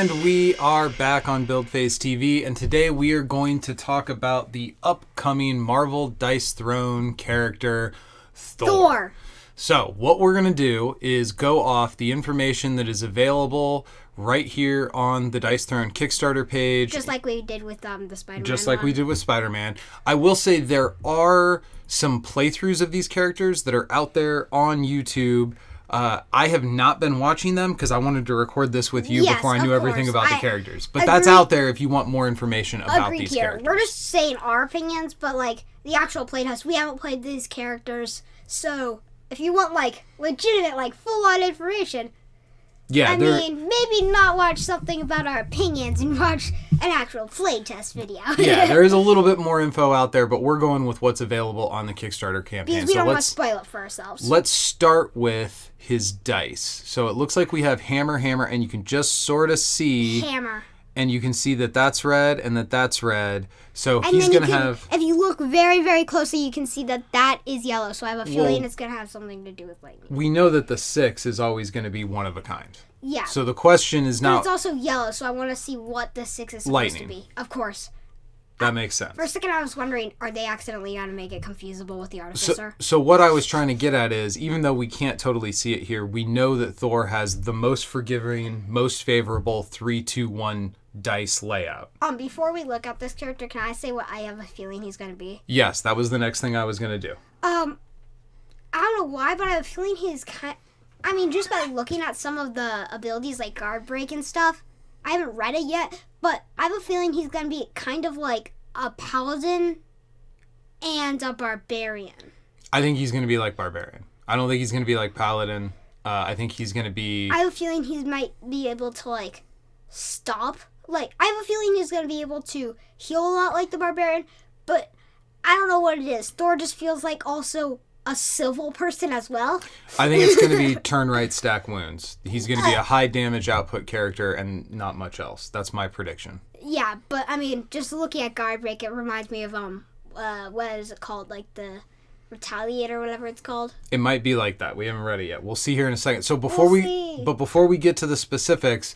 And we are back on Build Phase TV, and today we are going to talk about the upcoming Marvel Dice Throne character, Thor. So, what we're going to do is go off the information that is available right here on the Dice Throne Kickstarter page. Just like we did with the Spider-Man Just like we did with Spider-Man. I will say there are some playthroughs of these characters that are out there on YouTube. I have not been watching them because I wanted to record this with you before I knew everything about the characters. But that's out there if you want more information about these characters. We're just saying our opinions, but like the actual playtest, we haven't played these characters. So if you want like legitimate, like full-on information, maybe not watch something about our opinions and watch an actual playtest video. Yeah, there is a little bit more info out there, but we're going with what's available on the Kickstarter campaign. Because we don't want to spoil it for ourselves. Let's start with his dice. So it looks like we have hammer, and you can just sort of see... Hammer. And you can see that that's red and that that's red. So he's going to have... If you look very, very closely, you can see that that is yellow. So I have a feeling it's going to have something to do with lightning. We know that the 6 is always going to be one of a kind. Yeah. So the question is now... But it's also yellow, so I want to see what the 6 is supposed to be. Of course. That makes sense. For a second, I was wondering, are they accidentally going to make it confusable with the Artificer? So what I was trying to get at is, even though we can't totally see it here, we know that Thor has the most forgiving, most favorable 3-2-1 dice layout. Before we look at this character, can I say what I have a feeling he's going to be? Yes, that was the next thing I was going to do. I don't know why, but I have a feeling he's just by looking at some of the abilities like guard break and stuff, I haven't read it yet, but I have a feeling he's going to be kind of like a paladin and a barbarian. I think he's going to be like barbarian. I don't think he's going to be like paladin. I think he's going to be... I have a feeling he might be able to like stop. Like, I have a feeling he's going to be able to heal a lot like the barbarian, but I don't know what it is. Thor just feels like also a civil person as well. I think it's going to be turn right, stack wounds. He's going to be a high damage output character and not much else. That's my prediction. Yeah, but I mean, just looking at guard break, it reminds me of what is it called? Like the Retaliate or whatever it's called. It might be like that. We haven't read it yet. We'll see here in a second. So before we get to the specifics,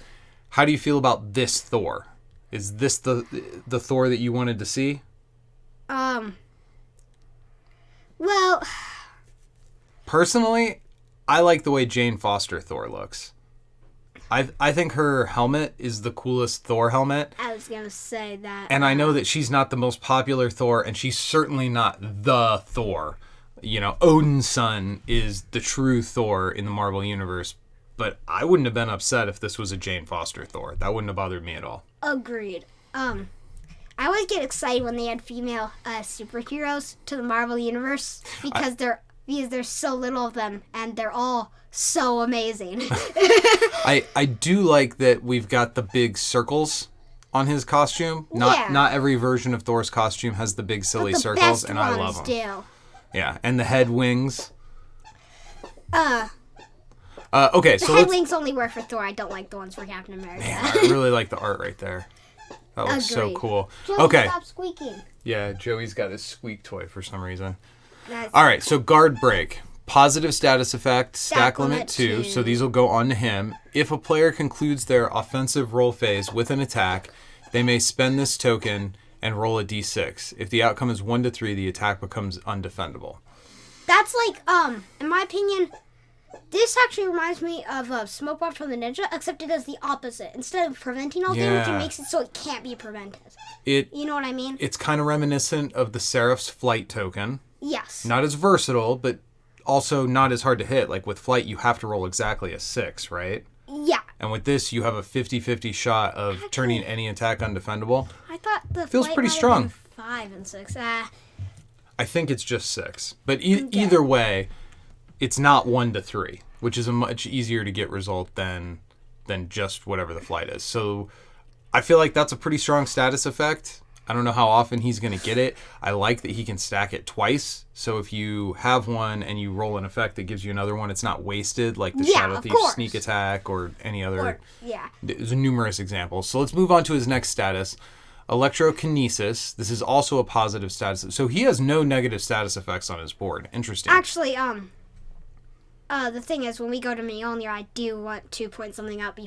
how do you feel about this Thor? Is this the Thor that you wanted to see? Well, personally, I like the way Jane Foster Thor looks. I think her helmet is the coolest Thor helmet. I was going to say that. And I know that she's not the most popular Thor, and she's certainly not the Thor. You know, Odin's son is the true Thor in the Marvel Universe, but I wouldn't have been upset if this was a Jane Foster Thor. That wouldn't have bothered me at all. Agreed. I always get excited when they add female superheroes to the Marvel Universe because there's so little of them, and they're all so amazing. I do like that we've got the big circles on his costume. Not every version of Thor's costume has the big silly circles, and I love them. Do. Yeah, and the head wings. Okay, so the head wings only work for Thor. I don't like the ones for Captain America. Man, I really like the art right there. That looks so cool. Joey, okay. Stop squeaking. Yeah, Joey's got his squeak toy for some reason. All right, so guard break. Positive status effect, stack limit 2, so these will go on to him. If a player concludes their offensive roll phase with an attack, they may spend this token and roll a d6. If the outcome is 1 to 3, the attack becomes undefendable. That's like, in my opinion, this actually reminds me of Smoke Bomb from the Ninja, except it does the opposite. Instead of preventing all damage, it makes it so it can't be prevented. You know what I mean? It's kind of reminiscent of the Seraph's Flight token. Yes. Not as versatile, but also not as hard to hit. Like with Flight, you have to roll exactly a 6, right? Yeah. And with this, you have a 50-50 shot of turning any attack undefendable. I thought the feels Flight pretty might strong. have been 5 and 6. I think it's just 6. But either way, it's not 1 to 3, which is a much easier to get result than just whatever the Flight is. So I feel like that's a pretty strong status effect. I don't know how often he's going to get it. I like that he can stack it twice. So if you have one and you roll an effect that gives you another one, it's not wasted like the Shadow Thief sneak attack or any other. There's numerous examples. So let's move on to his next status. Electrokinesis. This is also a positive status. So he has no negative status effects on his board. Interesting. Actually, the thing is, when we go to Mjolnir, I do want to point something out.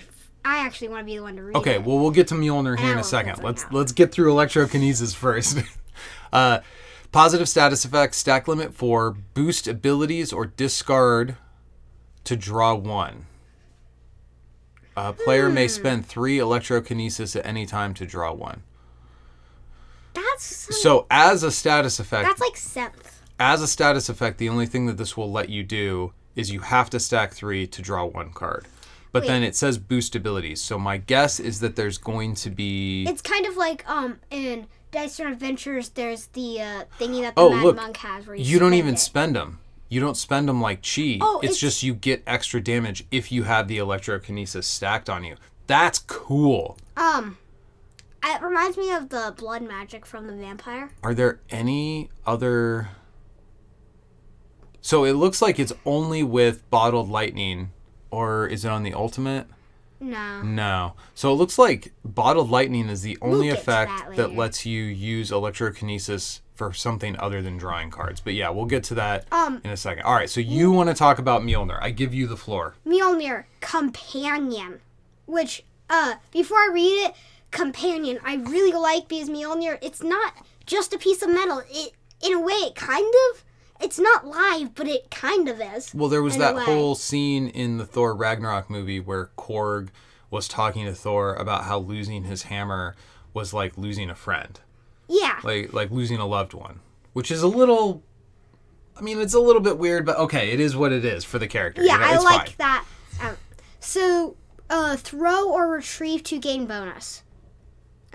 I actually want to be the one to read Okay, it. well, we'll get to Mjolnir here in a second. Let's get through Electrokinesis first. Positive status effects, stack limit 4, boost abilities or discard to draw 1. A player may spend 3 Electrokinesis at any time to draw 1. So as a status effect... That's like synth. As a status effect, the only thing that this will let you do is you have to stack 3 to draw 1 card. But then it says boost abilities. So my guess is that there's going to be... It's kind of like in Dice and Adventures, there's the thingy that the Mad Monk has where you don't even spend them. You don't spend them like chi. Oh, it's just you get extra damage if you have the Electrokinesis stacked on you. That's cool. It reminds me of the blood magic from the vampire. Are there any other... So it looks like it's only with bottled lightning, or is it on the ultimate? No. So it looks like bottled lightning is the only effect that lets you use Electrokinesis for something other than drawing cards. But yeah, we'll get to that in a second. All right, so you want to talk about Mjolnir. I give you the floor. Mjolnir, companion. Which, before I read it, companion, I really like because Mjolnir, it's not just a piece of metal. In a way, it kind of... It's not live, but it kind of is. Well, there was that whole scene in the Thor Ragnarok movie where Korg was talking to Thor about how losing his hammer was like losing a friend. Yeah. Like losing a loved one. Which is a little... I mean, it's a little bit weird, but okay, it is what it is for the character. Yeah, you know, I like that. So, throw or retrieve to gain bonus.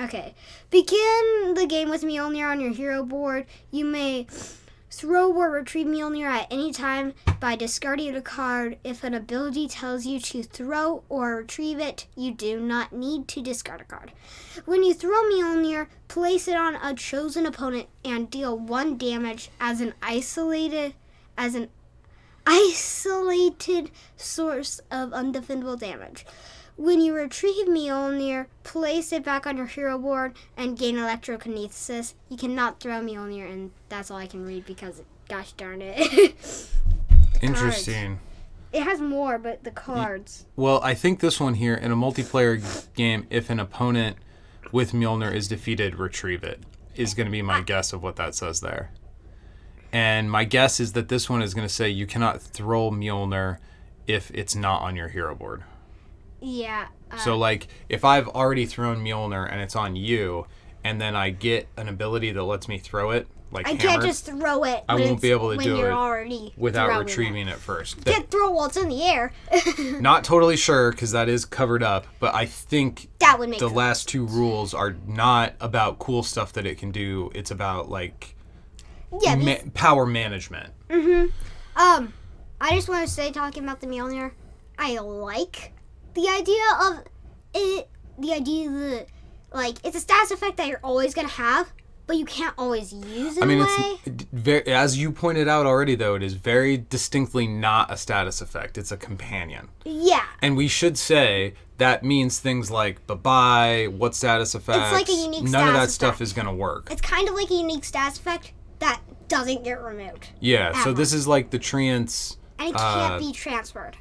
Okay. Begin the game with Mjolnir on your hero board. You may... throw or retrieve Mjolnir at any time by discarding a card. If an ability tells you to throw or retrieve it, you do not need to discard a card. When you throw Mjolnir, place it on a chosen opponent and deal 1 damage as an isolated source of undefendable damage. When you retrieve Mjolnir, place it back on your hero board and gain Electrokinesis. You cannot throw Mjolnir, and that's all I can read because, gosh darn it. Interesting. It has more, but the cards. Well, I think this one here, in a multiplayer game, if an opponent with Mjolnir is defeated, retrieve it, is going to be my guess of what that says there. And my guess is that this one is going to say you cannot throw Mjolnir if it's not on your hero board. Yeah. So, like, if I've already thrown Mjolnir and it's on you, and then I get an ability that lets me throw it, like I hammer, can't just throw it. I won't be able to do it without retrieving it first. You can't throw while it's in the air. Not totally sure, because that is covered up, but I think that would make the sense. last 2 rules are not about cool stuff that it can do. It's about, like, power management. I just want to say, talking about the Mjolnir, I like the idea of it. The idea that, like, it's a status effect that you're always going to have, but you can't always use it. I mean, it's very, as you pointed out already, though, it is very distinctly not a status effect. It's a companion. Yeah. And we should say that means things like bye-bye, what status effects. It's like a unique status effect. None of that stuff is going to work. It's kind of like a unique status effect that doesn't get removed. Yeah, so this is like the treants. And it can't be transferred.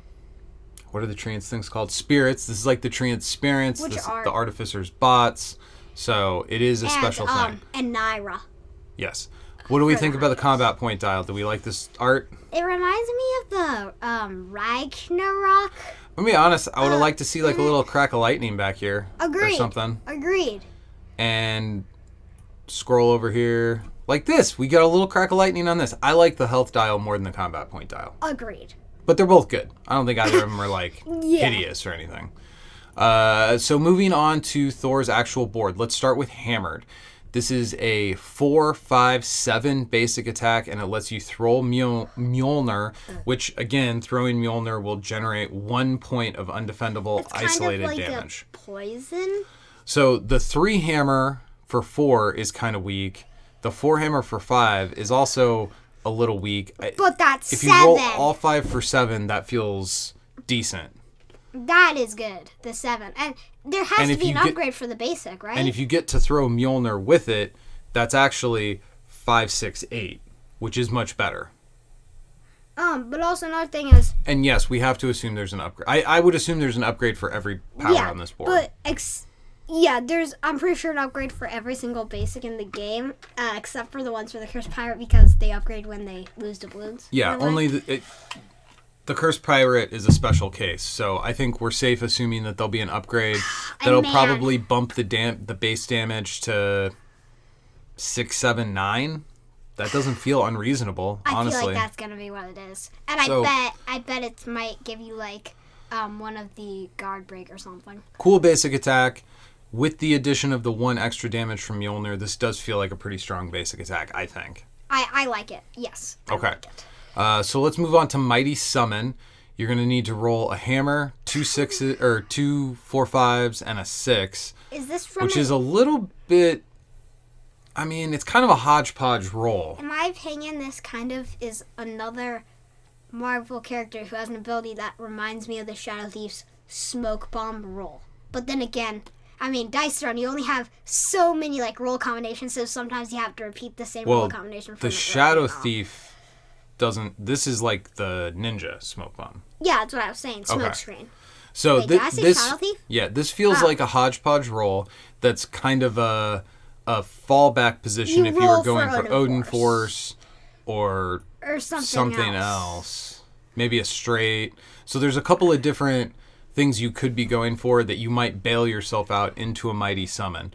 What are the treants things called? Spirits. This is like the treant spirits. Which are the artificer's bots. So it is a special thing. And Naira. Yes. What do we think about the combat point dial? Do we like this art? It reminds me of the Ragnarok. Let me be honest. I would have liked to see like a little crack of lightning back here. Agreed. Or something. Agreed. And scroll over here. Like this. We got a little crack of lightning on this. I like the health dial more than the combat point dial. Agreed. But they're both good. I don't think either of them are like hideous or anything. So moving on to Thor's actual board. Let's start with Hammered. This is a 4, 5, 7 basic attack, and it lets you throw Mjolnir, which, again, throwing Mjolnir will generate 1 point of undefendable isolated kind of like damage. A poison? So the 3 hammer for 4 is kind of weak. The 4 hammer for 5 is also a little weak. But that's if 7. If you roll all 5 for 7, that feels decent. That is good, the 7. And there has to be an upgrade for the basic, right? And if you get to throw Mjolnir with it, that's actually 5, 6, 8, which is much better. But also another thing is... And yes, we have to assume there's an upgrade. I would assume there's an upgrade for every power on this board. But there's, I'm pretty sure, an upgrade for every single basic in the game, except for the ones for the Cursed Pirate, because they upgrade when they lose doubloons. Yeah, only the Cursed Pirate is a special case, so I think we're safe assuming that there'll be an upgrade that'll probably bump the base damage to 6, 7, 9. That doesn't feel unreasonable, honestly. I feel like that's gonna be what it is, and I bet it might give you like one of the guard break or something. Cool basic attack. With the addition of the 1 extra damage from Mjolnir, this does feel like a pretty strong basic attack, I think. I like it, yes. Okay. Like it. So let's move on to Mighty Summon. You're going to need to roll a hammer, 2 6s, or 2 4 5s, and a 6. Is this from... Which is a little bit... I mean, it's kind of a hodgepodge roll. In my opinion, this kind of is another Marvel character who has an ability that reminds me of the Shadow Thief's Smoke Bomb roll. But then again... I mean, Dice Throne, you only have so many, like, roll combinations, so sometimes you have to repeat the same roll combination. The Shadow Thief doesn't... This is like the Ninja Smoke Bomb. Yeah, that's what I was saying. Smoke Screen. So Wait, did I say Shadow Thief? Yeah, this feels like a hodgepodge roll that's kind of a fallback position if you were going for Odin Force or something else. Maybe a straight. So there's a couple of different... things you could be going for that you might bail yourself out into a Mighty Summon.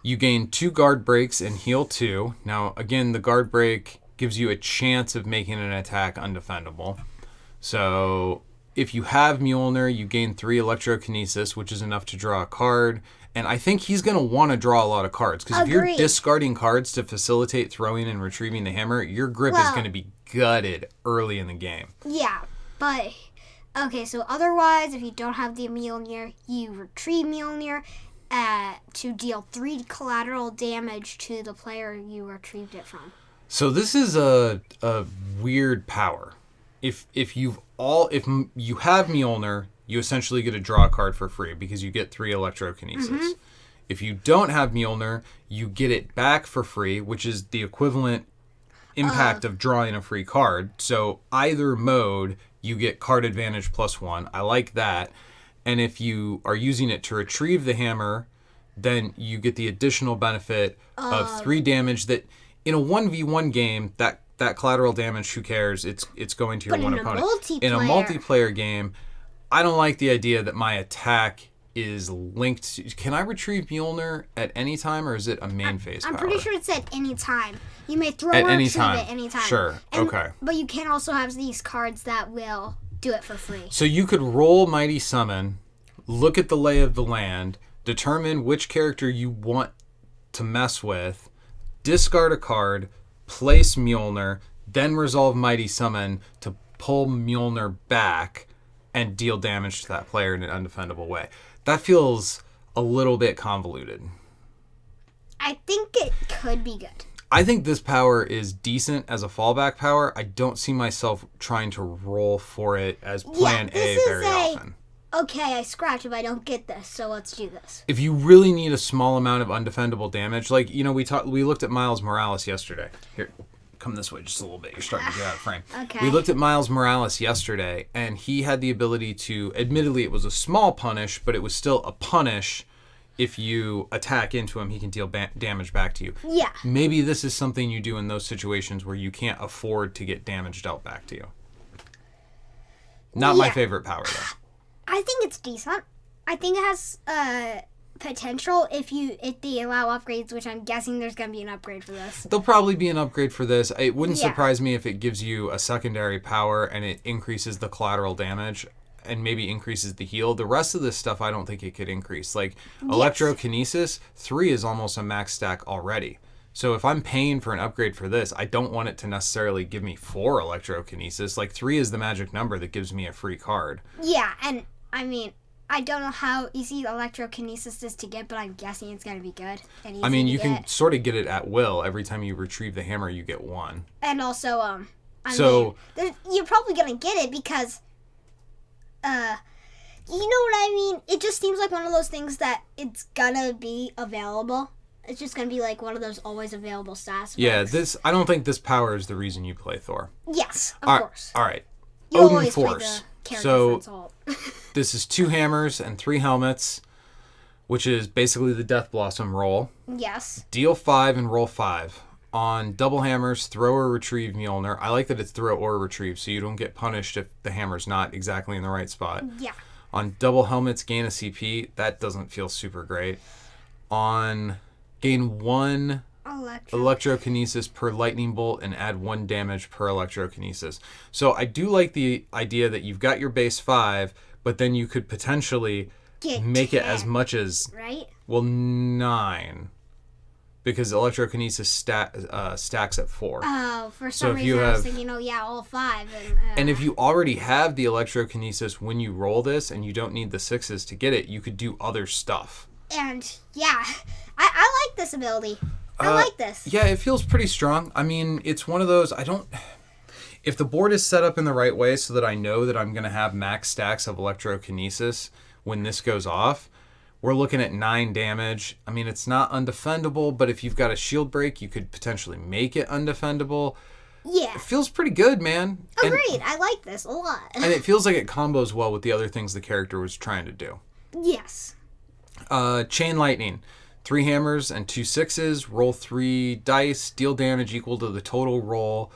You gain 2 guard breaks and heal 2. Now, again, the guard break gives you a chance of making an attack undefendable. So, if you have Mjolnir, you gain 3 Electrokinesis, which is enough to draw a card. And I think he's going to want to draw a lot of cards. Because if you're discarding cards to facilitate throwing and retrieving the hammer, your grip is going to be gutted early in the game. Yeah, but... Okay, so otherwise, if you don't have the Mjolnir, you retrieve Mjolnir to deal 3 collateral damage to the player you retrieved it from. So this is a weird power. If you have Mjolnir, you essentially get to draw a card for free because you get 3 Electrokinesis. If you don't have Mjolnir, you get it back for free, which is the equivalent impact of drawing a free card. So either mode, you get card advantage +1. I like that. And if you are using it to retrieve the hammer, then you get the additional benefit of 3 damage that in a 1v1 game, that collateral damage, who cares? It's going to your one opponent. In a multiplayer game, I don't like the idea that my attack is linked to... Can I retrieve Mjolnir at any time, or is it a main phase power? I'm pretty sure it's at any time. You may throw or retrieve it at any time. Sure, okay. But you can also have these cards that will do it for free. So you could roll Mighty Summon, look at the lay of the land, determine which character you want to mess with, discard a card, place Mjolnir, then resolve Mighty Summon to pull Mjolnir back and deal damage to that player in an undefendable way. That feels a little bit convoluted. I think it could be good. I think this power is decent as a fallback power. I don't see myself trying to roll for it as plan A very often. Okay, I scratch if I don't get this, so let's do this. If you really need a small amount of undefendable damage, like, you know, we looked at Miles Morales yesterday. Here, come this way just a little bit. You're starting to get out of frame. Okay. We looked at Miles Morales yesterday, and he had the ability to, admittedly, it was a small punish, but it was still a punish. If you attack into him, he can deal damage back to you. Yeah. Maybe this is something you do in those situations where you can't afford to get damage dealt back to you. Not my favorite power, though. I think it's decent. I think it has potential if they allow upgrades, which I'm guessing there's going to be an upgrade for this. There'll probably be an upgrade for this. It wouldn't surprise me if it gives you a secondary power and it increases the collateral damage and maybe increases the heal. The rest of this stuff, I don't think it could increase. Like, Electrokinesis, 3 is almost a max stack already. So if I'm paying for an upgrade for this, I don't want it to necessarily give me 4 Electrokinesis. Like, 3 is the magic number that gives me a free card. Yeah, and, I mean, I don't know how easy Electrokinesis is to get, but I'm guessing it's going to be good. And easy I mean, you can sort of get it at will. Every time you retrieve the hammer, you get 1. And also, I mean, you're probably going to get it because... you know what I mean? It just seems like one of those things that it's gonna be available It's just going to be like one of those always available stats. Yeah, I don't think this power is the reason you play Thor. Yes, of course. All right. You Odin always Force. play the So character this is 2 hammers and 3 helmets, which is basically the Death Blossom roll. Yes. Deal 5 and roll 5. On double hammers, throw or retrieve Mjolnir. I like that it's throw or retrieve, so you don't get punished if the hammer's not exactly in the right spot. Yeah. On double helmets, gain a CP. That doesn't feel super great. On gain 1 electrokinesis per lightning bolt and add 1 damage per electrokinesis. So I do like the idea that you've got your base 5, but then you could potentially make 10, it as much as... Right? Well, 9. Because electrokinesis stacks at 4. Oh, for some reason I was thinking, all 5. And if you already have the electrokinesis when you roll this and you don't need the 6s to get it, you could do other stuff. And, yeah, I like this ability. I like this. Yeah, it feels pretty strong. I mean, it's one of those, if the board is set up in the right way so that I know that I'm going to have max stacks of electrokinesis when this goes off, we're looking at 9 damage. I mean, it's not undefendable, but if you've got a shield break, you could potentially make it undefendable. Yeah. It feels pretty good, man. Agreed. I like this a lot. And it feels like it combos well with the other things the character was trying to do. Yes. Chain Lightning. 3 hammers and 2 6s. Roll 3 dice. Deal damage equal to the total roll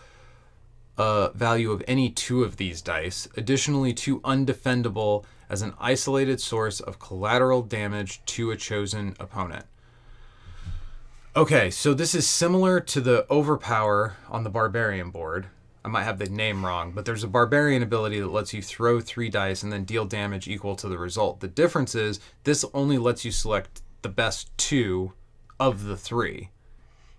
value of any 2 of these dice. Additionally, 2 undefendable as an isolated source of collateral damage to a chosen opponent. Okay, so this is similar to the Overpower on the Barbarian board. I might have the name wrong, but there's a Barbarian ability that lets you throw 3 dice and then deal damage equal to the result. The difference is this only lets you select the best 2 of the 3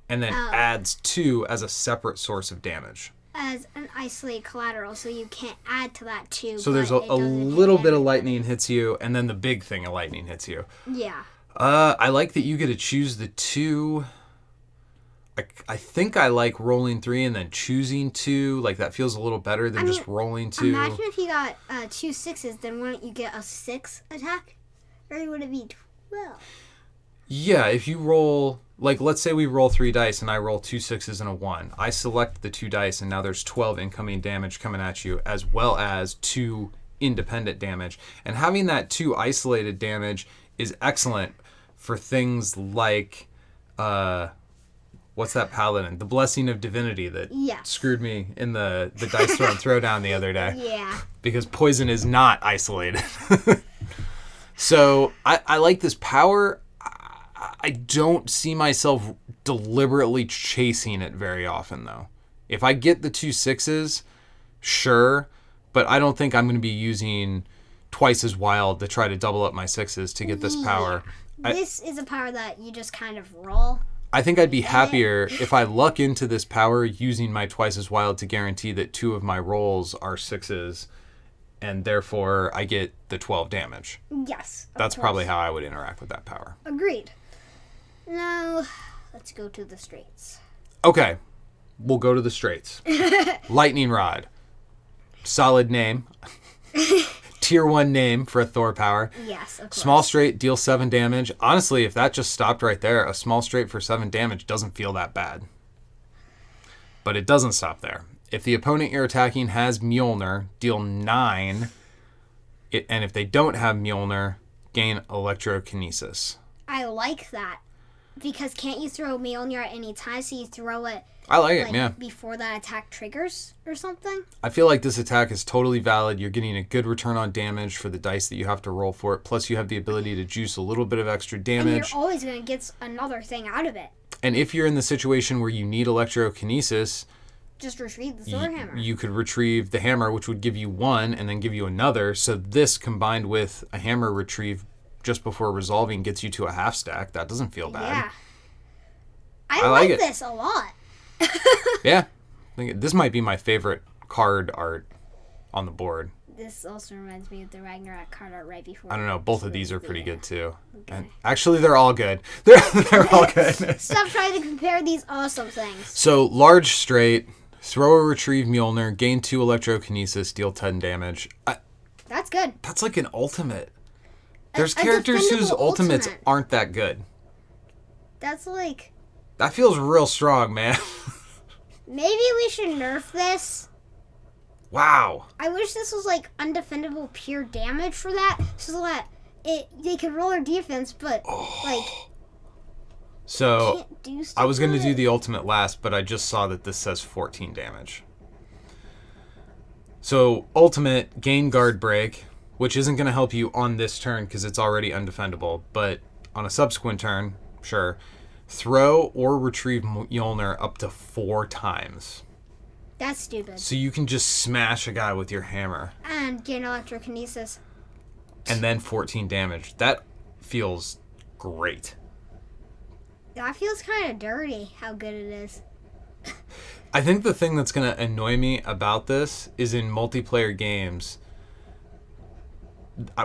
and then adds 2 as a separate source of damage. As an isolated collateral, so you can't add to that 2. So there's a little bit of lightning hits you, and then the big thing of lightning hits you. Yeah. I like that you get to choose the 2. I think I like rolling 3 and then choosing 2. Like, that feels a little better than just rolling 2. Imagine if you got 2 6s, then wouldn't you get a 6 attack? Or would it be 12? Yeah, if you roll... Like, let's say we roll 3 dice and I roll 2 6s and a 1. I select the 2 dice and now there's 12 incoming damage coming at you, as well as 2 independent damage. And having that 2 isolated damage is excellent for things like... what's that paladin? The Blessing of Divinity that screwed me in the dice throwdown the other day. Yeah. Because poison is not isolated. So I like this power. I don't see myself deliberately chasing it very often, though. If I get the 2 6s, sure, but I don't think I'm going to be using twice as wild to try to double up my 6s to get this power. This is a power that you just kind of roll. I think I'd be happier if I luck into this power using my twice as wild to guarantee that 2 of my rolls are 6s, and therefore I get the 12 damage. Yes. That's probably how I would interact with that power. Agreed. Now, let's go to the straights. Okay, we'll go to the straights. Lightning Rod. Solid name. Tier 1 name for a Thor power. Yes, of course. Small straight, deal 7 damage. Honestly, if that just stopped right there, a small straight for 7 damage doesn't feel that bad. But it doesn't stop there. If the opponent you're attacking has Mjolnir, deal 9. And if they don't have Mjolnir, gain Electrokinesis. I like that. Because can't you throw Mjolnir at any time, so you throw it I like it, yeah. before that attack triggers or something? I feel like this attack is totally valid. You're getting a good return on damage for the dice that you have to roll for it. Plus, you have the ability to juice a little bit of extra damage. And you're always going to get another thing out of it. And if you're in the situation where you need Electrokinesis... Just retrieve the Thor hammer. You could retrieve the hammer, which would give you 1, and then give you another. So this, combined with a hammer retrieve just before resolving, gets you to a half stack. That doesn't feel bad. Yeah. I like this a lot. Yeah. I think this might be my favorite card art on the board. This also reminds me of the Ragnarok card art right before. I don't know. Both of these are pretty good, too. Okay. And actually, they're all good. They're all good. Stop trying to compare these awesome things. So, large straight, throw or retrieve Mjolnir, gain 2 Electrokinesis, deal 10 damage. That's good. That's like an ultimate. There's characters whose ultimates aren't that good. That's like... That feels real strong, man. Maybe we should nerf this. Wow. I wish this was like undefendable pure damage for that, so that they could roll their defense, but like... So, can't do stuff I was going to with do it. the ultimate last, but I just saw that this says 14 damage. So, ultimate, gain guard break, which isn't going to help you on this turn because it's already undefendable, but on a subsequent turn, sure. Throw or retrieve Mjolnir up to 4 times. That's stupid. So you can just smash a guy with your hammer. And gain electrokinesis. And then 14 damage. That feels great. That feels kind of dirty, how good it is. I think the thing that's going to annoy me about this is in multiplayer games,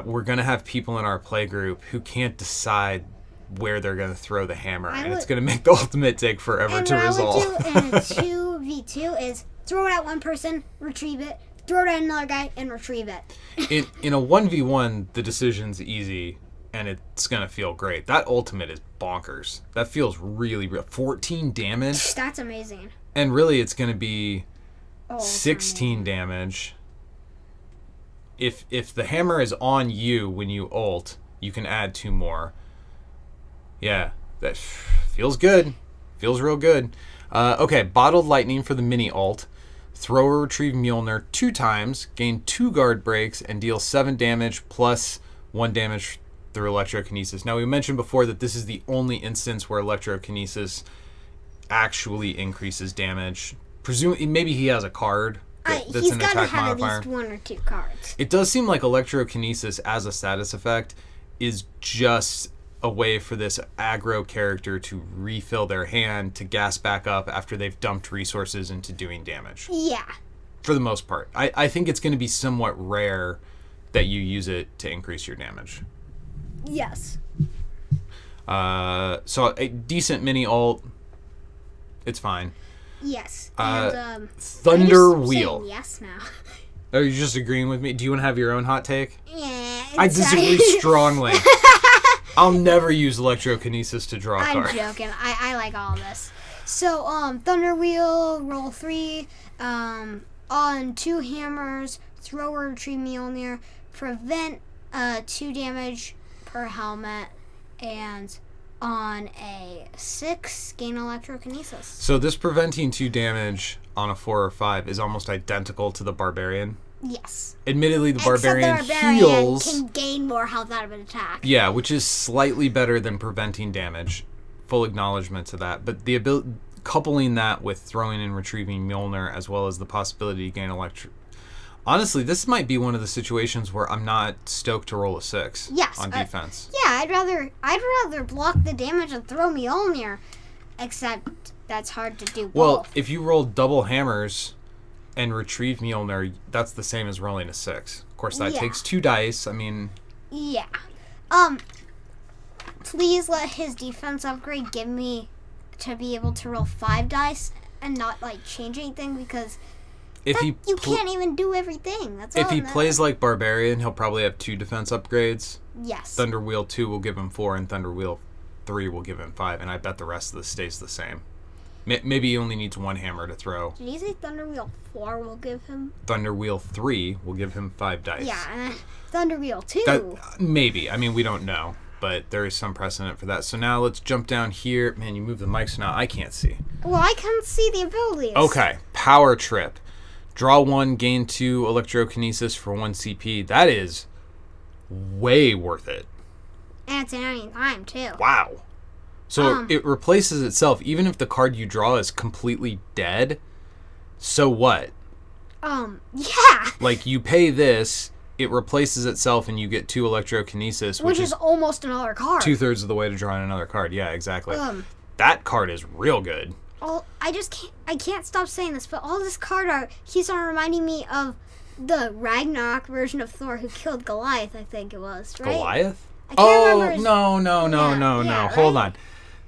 we're going to have people in our play group who can't decide where they're going to throw the hammer. And it's going to make the ultimate take forever to resolve. And what I would do in a 2v2 is throw it at one person, retrieve it, throw it at another guy, and retrieve it. In a 1v1, the decision's easy, and it's going to feel great. That ultimate is bonkers. That feels really real. 14 damage? That's amazing. And really, it's going to be Oh, 16 damage. If the hammer is on you when you ult, you can add 2 more. Yeah, that feels good. Feels real good. Okay, Bottled Lightning for the mini ult. Throw or retrieve Mjolnir 2 times, gain 2 guard breaks, and deal 7 damage plus 1 damage through Electrokinesis. Now, we mentioned before that this is the only instance where Electrokinesis actually increases damage. Presumably, maybe he has a card that's He's an got to attack have modifier. at least 1 or 2 cards. It does seem like Electrokinesis as a status effect is just a way for this aggro character to refill their hand to gas back up after they've dumped resources into doing damage. Yeah. For the most part. I think it's going to be somewhat rare that you use it to increase your damage. Yes. So a decent mini ult. It's fine. Yes. And Thunder I'm just Wheel. saying yes now. Are you just agreeing with me? Do you want to have your own hot take? Yeah. I disagree strongly. I'll never use Electrokinesis to draw a I'm card. joking. I like all this. So, Thunder Wheel, roll 3, on 2 hammers, throw or retrieve Mjolnir, prevent 2 damage per helmet, and on a 6, gain Electrokinesis. So this preventing 2 damage on a 4 or 5 is almost identical to the Barbarian. Yes. Admittedly, the Except Barbarian the Barbarian heals. can gain more health out of an attack. Yeah, which is slightly better than preventing damage. Full acknowledgement to that. But the coupling that with throwing and retrieving Mjolnir, as well as the possibility to gain Honestly, this might be one of the situations where I'm not stoked to roll a 6 on defense. Yeah, I'd rather block the damage and throw Mjolnir. Except that's hard to do. Well, both. if you roll double hammers and retrieve Mjolnir, that's the same as rolling a 6. Of course, that takes 2 dice. I mean... Yeah. Please let his defense upgrade give me to be able to roll 5 dice and not, like, change anything, because you can't even do everything. That's all If he that plays like Barbarian, he'll probably have 2 defense upgrades. Yes. Thunder Wheel 2 will give him 4, and Thunder Wheel 3 will give him 5, and I bet the rest of this stays the same. Maybe he only needs 1 hammer to throw. Did you say Thunder Wheel 4 will give him? Thunder Wheel 3 will give him 5 dice. Yeah, and then Thunder Wheel 2. Maybe. I mean, we don't know, but there is some precedent for that. So now let's jump down here. Man, you move the mic so now I can't see. Well, I can't see the abilities. Okay, Power Trip. Draw 1, gain 2, Electrokinesis for 1 CP. That is way worth it. And it's at any time, too. Wow. So it replaces itself, even if the card you draw is completely dead. So what? Yeah. Like, you pay this, it replaces itself, and you get 2 Electrokinesis, Which is almost another card. 2/3 of the way to drawing another card. Yeah, exactly. That card is real good. I can't stop saying this, but all this card art keeps on reminding me of the Ragnarok version of Thor who killed Goliath, I think it was, right? Goliath? I can't remember his... No. Yeah, Hold right? on.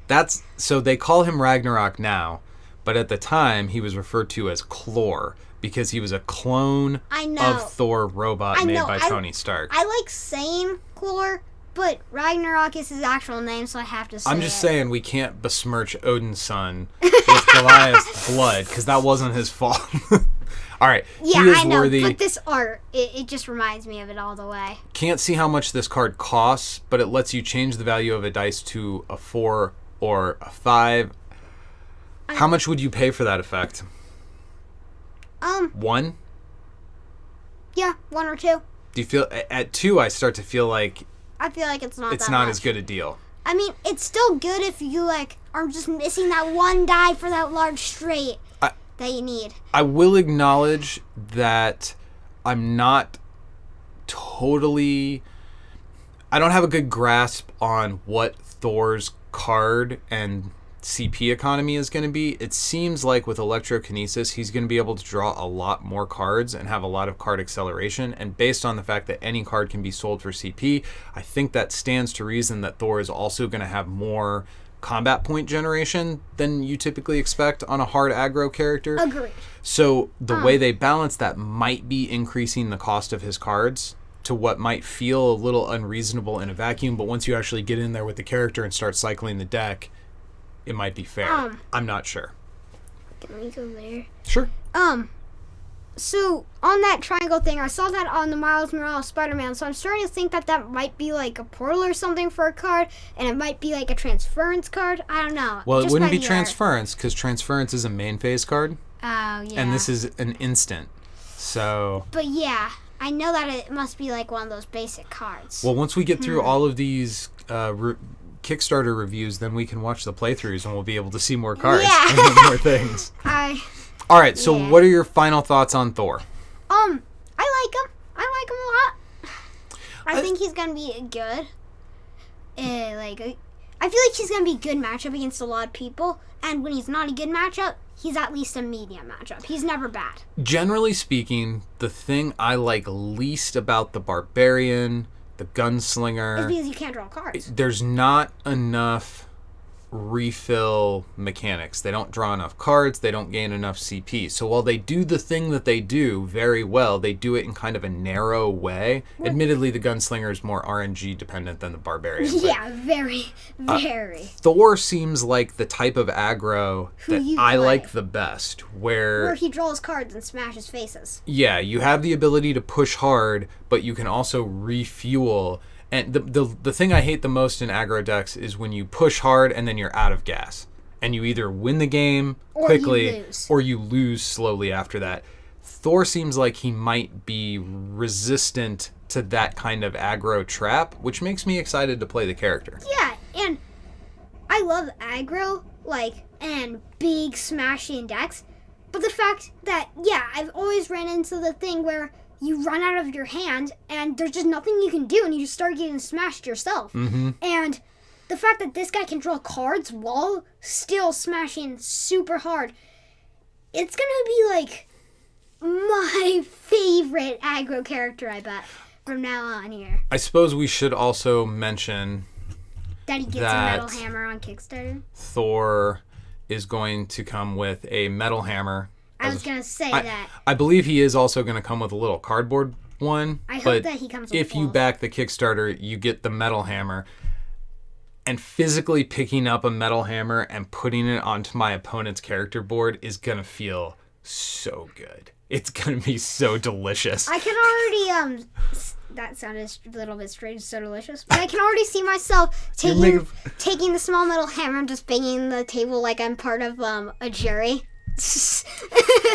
That's so they call him Ragnarok now, but at the time he was referred to as Clor because he was a clone of Thor robot made by Tony Stark. I like saying Clor, but Ragnarok is his actual name, so I have to say I'm just saying we can't besmirch Odin's son with Goliath's blood, because that wasn't his fault. All right, Yeah, he is I know, worthy. but this art, it just reminds me of it all the way. Can't see how much this card costs, but it lets you change the value of a dice to a 4 or a 5. How much would you pay for that effect? 1? Yeah, 1 or 2. Do you feel at 2? I start to feel like I feel like it's not it's that not much. as good a deal. I mean, it's still good if you, like, are just missing that one die for that large straight that you need. I will acknowledge that I'm not totally... I don't have a good grasp on what Thor's card and CP economy is going to be. It seems like with Electrokinesis, he's going to be able to draw a lot more cards and have a lot of card acceleration. And based on the fact that any card can be sold for CP, I think that stands to reason that Thor is also going to have more combat point generation than you typically expect on a hard aggro character. Agreed. So the way they balance that might be increasing the cost of his cards to what might feel a little unreasonable in a vacuum, but once you actually get in there with the character and start cycling the deck, it might be fair. I'm not sure. Can we go there? Sure. So on that triangle thing, I saw that on the Miles Morales Spider-Man, so I'm starting to think that that might be like a portal or something for a card, and it might be like a transference card. I don't know. Well, it Just wouldn't by be the transference, because transference is a main phase card, art. Oh, yeah. and this is an instant. So... But yeah, I know that it must be like one of those basic cards. Well, once we get through all of these Kickstarter reviews, then we can watch the playthroughs, and we'll be able to see more cards and more things. All right, so what are your final thoughts on Thor? I like him. I like him a lot. I think he's gonna be good. I feel like he's gonna be a good matchup against a lot of people. And when he's not a good matchup, he's at least a medium matchup. He's never bad. Generally speaking, the thing I like least about the Barbarian, the Gunslinger, It's because you can't draw cards. there's not enough refill mechanics. They don't draw enough cards, they don't gain enough CP. So while they do the thing that they do very well, they do it in kind of a narrow way. Admittedly, the Gunslinger is more RNG dependent than the Barbarian. Yeah, very, very. Thor seems like the type of aggro that you I play. like the best, Where he draws cards and smashes faces. yeah, you have the ability to push hard, but you can also refuel. And the thing I hate the most in aggro decks is when you push hard and then you're out of gas. And you either win the game quickly or you lose slowly after that. Thor seems like he might be resistant to that kind of aggro trap, which makes me excited to play the character. Yeah, and I love aggro, and big smashing decks. But the fact that, I've always ran into the thing where you run out of your hand and there's just nothing you can do and you just start getting smashed yourself. Mm-hmm. And the fact that this guy can draw cards while still smashing super hard, it's gonna be my favorite aggro character, I bet, from now on here. I suppose we should also mention That he gets a metal hammer on Kickstarter. Thor is going to come with a metal hammer. I was going to say that. I believe he is also going to come with a little cardboard one. I hope but that he comes with if you both. back the Kickstarter, you get the metal hammer. And physically picking up a metal hammer and putting it onto my opponent's character board is going to feel so good. It's going to be so delicious. I can already, that sounded a little bit strange, so delicious. But I can already see myself taking the small metal hammer and just banging the table like I'm part of a jury.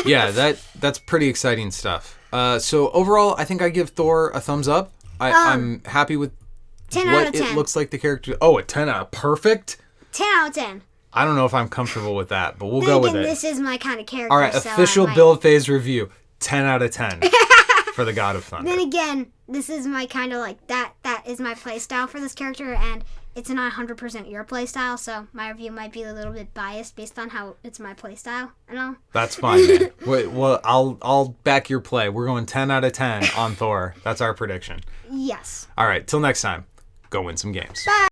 Yeah, that's pretty exciting stuff. So overall, I think I give Thor a thumbs up. I'm happy with 10 what out of 10. it looks like the character. Oh, a 10 out of perfect? 10 out of 10. I don't know if I'm comfortable with that, but we'll go with it. This is my kind of character. All right, so official build phase review. 10 out of 10 for the God of Thunder. Then again, this is my kind of that is my play style for this character, and it's not 100% your play style, so my review might be a little bit biased based on how it's my play style and all. That's fine, man. Well, I'll back your play. We're going 10 out of 10 on Thor. That's our prediction. Yes. All right, till next time, go win some games. Bye.